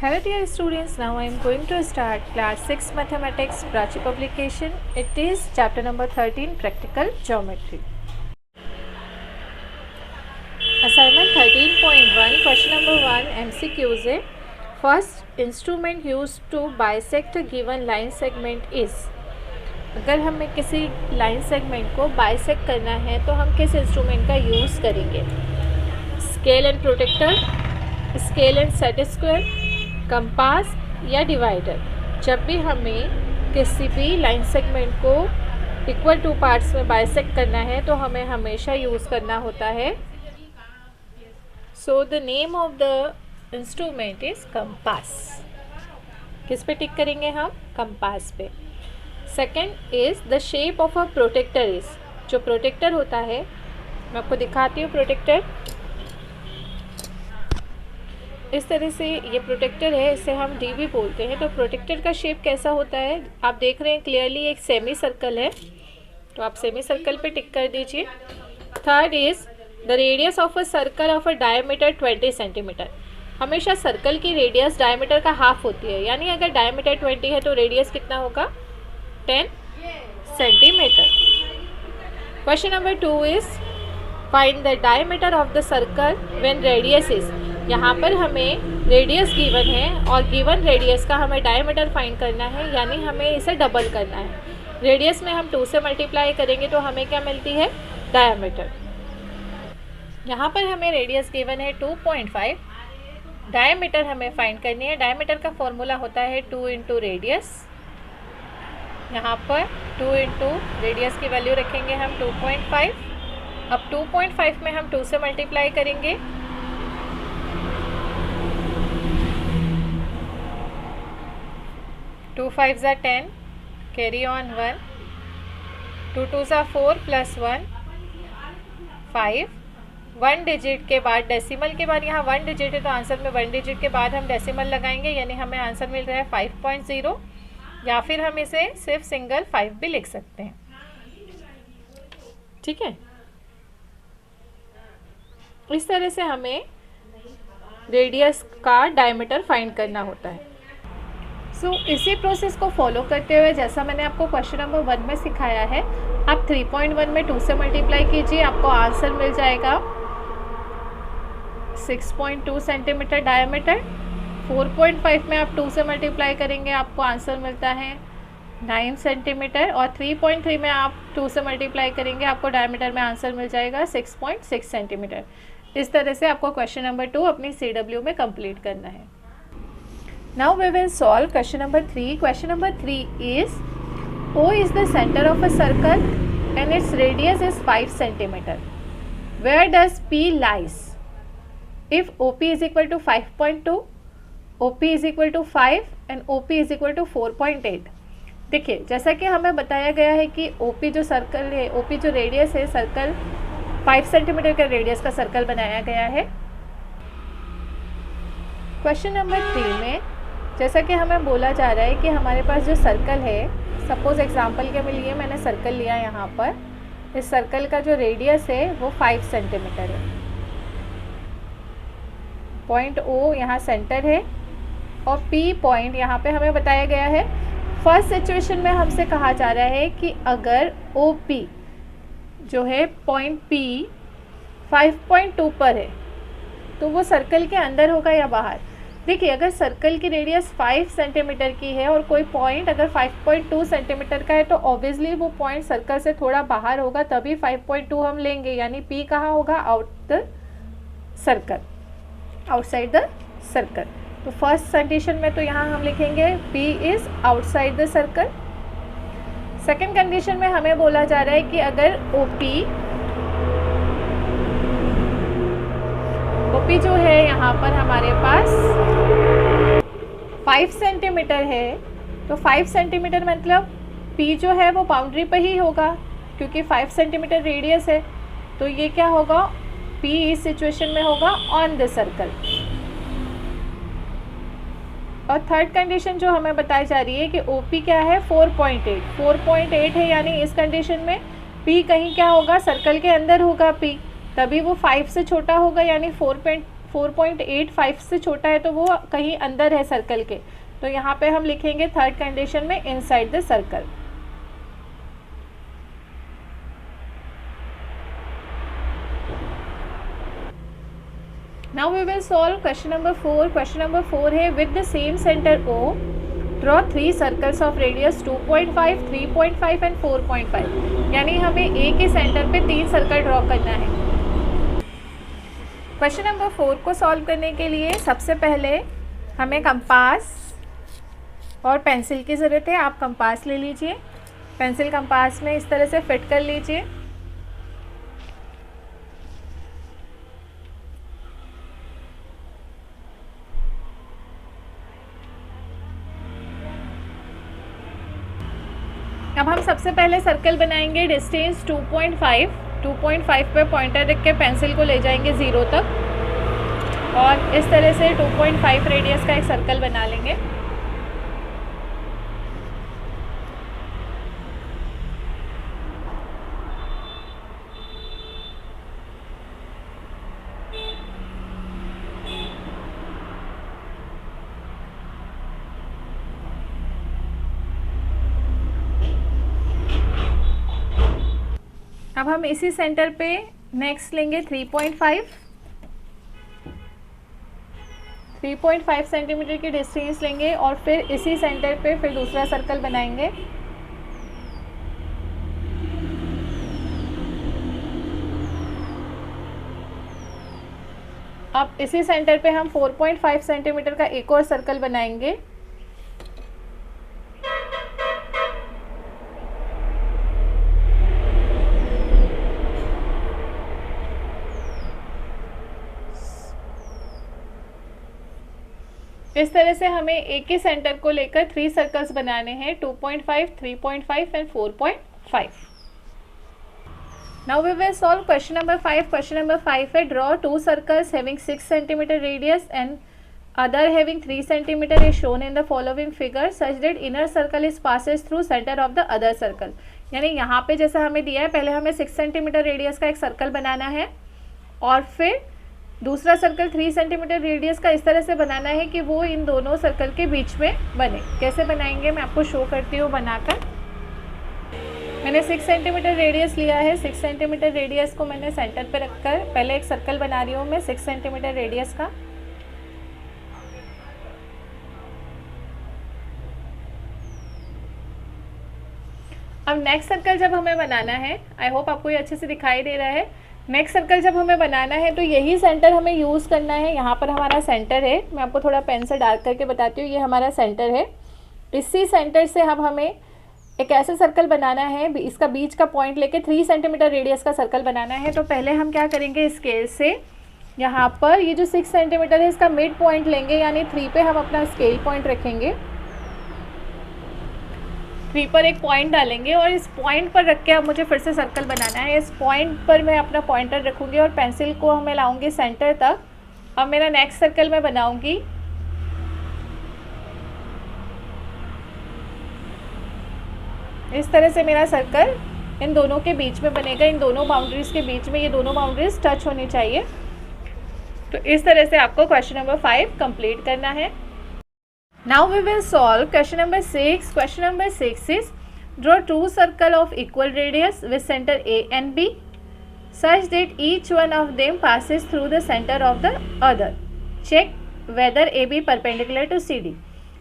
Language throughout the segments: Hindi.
Hello dear students, now I am going to start class 6 mathematics Prachi publication. It is chapter number 13 practical geometry. Assignment 13.1 question number 1 MCQs है. First instrument used to bisect a given line segment is. अगर हमें किसी लाइन सेगमेंट को बाइसेक्ट करना है तो हम किस इंस्ट्रूमेंट का यूज़ करेंगे? Scale and protractor, scale and set square, compass या डिवाइडर. जब भी हमें किसी भी लाइन सेगमेंट को इक्वल टू पार्ट्स में बाइसेक्ट करना है तो हमें हमेशा यूज़ करना होता है. So the name of the instrument is compass. किस पे टिक करेंगे हम? कंपास पे. Second is the shape of a protractor is. जो प्रोटेक्टर होता है, मैं आपको दिखाती हूँ प्रोटेक्टर. इस तरह से ये प्रोटेक्टर है, इसे हम डी भी बोलते हैं. तो प्रोटेक्टर का शेप कैसा होता है आप देख रहे हैं क्लियरली. एक सेमी सर्कल है, तो आप सेमी सर्कल पे टिक कर दीजिए. Third is the radius of a circle of a diameter 20 centimetre. हमेशा सर्कल की रेडियस डायमीटर का हाफ होती है, यानी अगर डायमीटर 20 है तो रेडियस कितना होगा? 10 centimetre. Question number 2 is find the diameter of the circle when radius is. यहाँ पर हमें रेडियस गिवन है और गिवन रेडियस का हमें डायमीटर फाइंड करना है, यानी हमें इसे डबल करना है. रेडियस में हम 2 से मल्टीप्लाई करेंगे तो हमें क्या मिलती है? डायमीटर. यहाँ पर हमें रेडियस गिवन है 2.5. डायमीटर हमें फाइंड करनी है. डायमीटर का फॉर्मूला होता है 2 इंटू रेडियस. यहाँ पर 2 इंटू रेडियस की वैल्यू रखेंगे हम 2.5. अब 2.5 में हम 2 से मल्टीप्लाई करेंगे. 2 5s are 10, carry on 1, 2 2s are 4 plus 1 5. 1 digit के बाद डेसिमल के बाद, यहाँ 1 डिजिट है तो आंसर में 1 डिजिट के बाद हम डेसिमल लगाएंगे, यानी हमें आंसर मिल रहा है 5.0, या फिर हम इसे सिर्फ सिंगल 5 भी लिख सकते हैं. ठीक है, इस तरह से हमें रेडियस का डायमीटर फाइंड करना होता है. इसी प्रोसेस को फॉलो करते हुए जैसा मैंने आपको क्वेश्चन नंबर 1 में सिखाया है, आप 3.1 में 2 से मल्टीप्लाई कीजिए, आपको आंसर मिल जाएगा 6.2 सेंटीमीटर डायमीटर. 4.5 में आप 2 से मल्टीप्लाई करेंगे, आपको आंसर मिलता है 9 सेंटीमीटर. और 3.3 में आप 2 से मल्टीप्लाई करेंगे, आपको डायमीटर में आंसर मिल जाएगा 6.6 सेंटीमीटर. इस तरह से आपको क्वेश्चन नंबर 2 अपनी CW में कंप्लीट करना है. Now we will solve question number 3. Question number 3 is O is the center of a circle and its radius is 5 centimeter. Where does P lies? If OP is equal to 5.2, OP is equal to 5 and OP is equal to 4.8. देखिए, जैसा कि हमें बताया गया है कि OP जो सर्कल है, OP जो रेडियस है, सर्कल 5 सेंटीमीटर का रेडियस का सर्कल बनाया गया है. क्वेश्चन नंबर 3 में जैसा कि हमें बोला जा रहा है कि हमारे पास जो सर्कल है, सपोज एग्जांपल के लिए मैंने सर्कल लिया यहाँ पर. इस सर्कल का जो रेडियस है वो 5 सेंटीमीटर है. पॉइंट O यहाँ सेंटर है और P पॉइंट यहाँ पे हमें बताया गया है. फर्स्ट सिचुएशन में हमसे कहा जा रहा है कि अगर OP जो है पॉइंट P 5.2 पर है तो वो सर्कल के अंदर होगा या बाहर. देखिए, अगर सर्कल की रेडियस 5 सेंटीमीटर की है और कोई पॉइंट अगर 5.2 सेंटीमीटर का है तो ऑब्वियसली वो पॉइंट सर्कल से थोड़ा बाहर होगा, तभी 5.2 हम लेंगे, यानी P कहाँ होगा? Out the circle, outside the circle. तो फर्स्ट कंडीशन में तो यहाँ हम लिखेंगे P is outside the circle. Second condition में हमें बोला जा रहा है कि अगर OP जो है यहाँ पर हमारे पास 5 सेंटीमीटर है, तो 5 सेंटीमीटर मतलब P जो है वो बाउंड्री पर ही होगा, क्योंकि 5 सेंटीमीटर रेडियस है. तो ये क्या होगा? P इस सिचुएशन में होगा ऑन द सर्कल. और थर्ड कंडीशन जो हमें बताई जा रही है कि OP क्या है? 4.8 है, यानी इस कंडीशन में P कहीं क्या होगा? सर्कल के अंदर होगा P, तभी वो 5 से छोटा होगा, यानी 4.85 से छोटा है तो वो कहीं अंदर है सर्कल के, तो यहाँ पे हम लिखेंगे थर्ड कंडीशन में inside the circle. Now we will solve question number 4। Question number 4 है with the same centre O draw 3 circles of radius 2.5, 3.5 and 4.5। यानी हमें A के सेंटर पे 3 सर्कल ड्रॉ करना है। क्वेश्चन नंबर 4 को सॉल्व करने के लिए सबसे पहले हमें कंपास और पेंसिल की ज़रूरत है। आप कंपास ले लीजिए, पेंसिल कंपास में इस तरह से फिट कर लीजिए। अब हम सबसे पहले सर्कल बनाएंगे डिस्टेंस 2.5 पे पॉइंटर रख के पेंसिल को ले जाएंगे 0 तक और इस तरह से 2.5 रेडियस का एक सर्कल बना लेंगे। अब हम इसी सेंटर पे नेक्स्ट लेंगे 3.5 सेंटीमीटर की डिस्टेंस लेंगे और फिर इसी सेंटर पे फिर दूसरा सर्कल बनाएंगे। अब इसी सेंटर पे हम 4.5 सेंटीमीटर का एक और सर्कल बनाएंगे। इस तरह से हमें एक ही सेंटर को लेकर 3 सर्कल्स बनाने हैं, 2.5, 3.5 and 4.5। Now we will solve question number 5। Question number 5 है draw 2 circles having 6 centimetre radius and other having 3 centimetre is shown in the following figure such that inner circle is passes through centre of the other circle. यानी यहाँ पे जैसा हमें दिया है, पहले हमें 6 सेंटीमीटर रेडियस का एक सर्कल बनाना है और फिर दूसरा सर्कल 3 सेंटीमीटर रेडियस का इस तरह से बनाना है कि वो इन दोनों सर्कल के बीच में बने। कैसे बनाएंगे मैं आपको शो करती हूँ बनाकर। मैंने 6 सेंटीमीटर रेडियस लिया है। 6 सेंटीमीटर रेडियस को मैंने सेंटर पे रखकर पहले एक सर्कल बना रही हूँ मैं 6 सेंटीमीटर रेडियस का। अब नेक्स्ट सर्कल जब हमें बनाना है, आई होप आपको ये अच्छे से दिखाई दे रहा है। नेक्स्ट सर्कल जब हमें बनाना है तो यही सेंटर हमें यूज़ करना है। यहाँ पर हमारा सेंटर है, मैं आपको थोड़ा पेन से डार्क करके बताती हूँ। ये हमारा सेंटर है। इसी सेंटर से अब हमें एक ऐसा सर्कल बनाना है, इसका बीच का पॉइंट लेके 3 सेंटीमीटर रेडियस का सर्कल बनाना है। तो पहले हम क्या करेंगे, स्केल से यहाँ पर ये जो 6 सेंटीमीटर है इसका मिड पॉइंट लेंगे, यानी 3 पे हम अपना स्केल पॉइंट रखेंगे। 3 पर एक पॉइंट डालेंगे और इस पॉइंट पर रख के अब मुझे फिर से सर्कल बनाना है। इस पॉइंट पर मैं अपना पॉइंटर रखूँगी और पेंसिल को हमें लाऊंगी सेंटर तक। अब मेरा नेक्स्ट सर्कल मैं बनाऊंगी। इस तरह से मेरा सर्कल इन दोनों के बीच में बनेगा। इन दोनों बाउंड्रीज़ के बीच में ये दोनों बाउंड्रीज टच होनी चाहिए। तो इस तरह से आपको क्वेश्चन नंबर 5 कंप्लीट करना है। Now we will solve question number 6. Question number 6 is draw 2 circle of equal radius with center A and B such that each one of them passes through the center of the other. Check whether AB perpendicular to CD.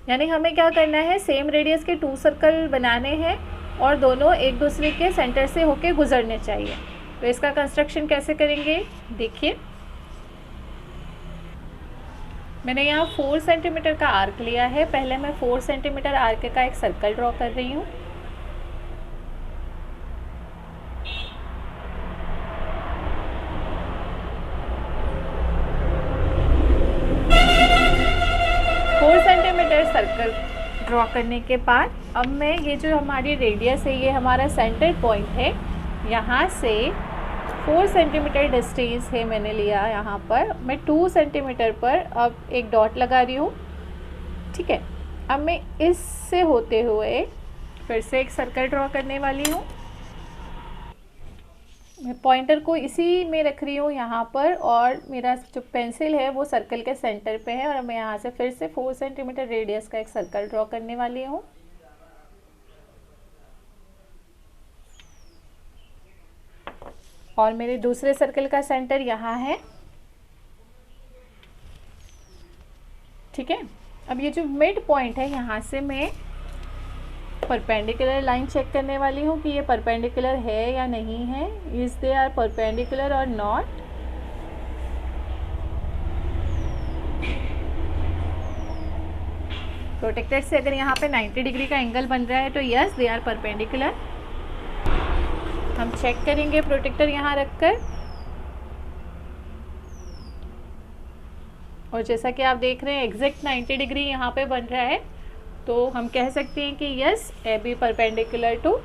यानी हमें क्या करना है, सेम रेडियस के 2 सर्कल बनाने हैं और दोनों एक दूसरे के सेंटर से होके गुजरने चाहिए। तो इसका कंस्ट्रक्शन कैसे करेंगे देखिए। मैंने यहाँ 4 सेंटीमीटर का आर्क लिया है। पहले मैं 4 सेंटीमीटर आर्क का एक सर्कल ड्रॉ कर रही हूँ। सर्कल ड्रॉ करने के बाद अब मैं ये जो हमारी रेडियस है, ये हमारा सेंटर पॉइंट है, यहाँ से 4 सेंटीमीटर डिस्टेंस है मैंने लिया। यहाँ पर मैं 2 सेंटीमीटर पर अब एक डॉट लगा रही हूँ। ठीक है, अब मैं इससे होते हुए फिर से एक सर्कल ड्रॉ करने वाली हूँ। मैं पॉइंटर को इसी में रख रही हूँ यहाँ पर, और मेरा जो पेंसिल है वो सर्कल के सेंटर पे है, और मैं यहाँ से फिर से 4 सेंटीमीटर रेडियस का एक सर्कल ड्रॉ करने वाली हूँ। और मेरे दूसरे सर्कल का सेंटर यहाँ है। ठीक है, अब ये जो मिड पॉइंट है यहाँ से मैं परपेंडिकुलर लाइन चेक करने वाली हूँ कि ये परपेंडिकुलर है या नहीं है, इज दे आर परपेंडिकुलर और नॉट। प्रोटेक्टर से अगर यहाँ पे 90 डिग्री का एंगल बन रहा है तो यस दे आर परपेंडिकुलर। हम चेक करेंगे प्रोटेक्टर यहाँ रखकर, और जैसा कि आप देख रहे हैं एग्जैक्ट 90 डिग्री यहाँ पे बन रहा है, तो हम कह सकते हैं कि yes A B perpendicular to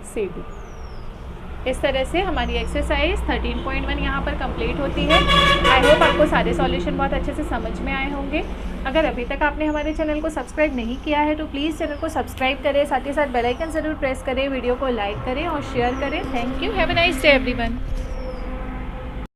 C D. इस तरह से हमारी एक्सरसाइज 13.1 यहाँ पर कंप्लीट होती है। आई होप आपको सारे सॉल्यूशन बहुत अच्छे से समझ में आए होंगे। अगर अभी तक आपने हमारे चैनल को सब्सक्राइब नहीं किया है तो प्लीज़ चैनल को सब्सक्राइब करें, साथ ही साथ बेल आइकन ज़रूर प्रेस करें, वीडियो को लाइक करें और शेयर करें। Thank you, have a nice day everyone.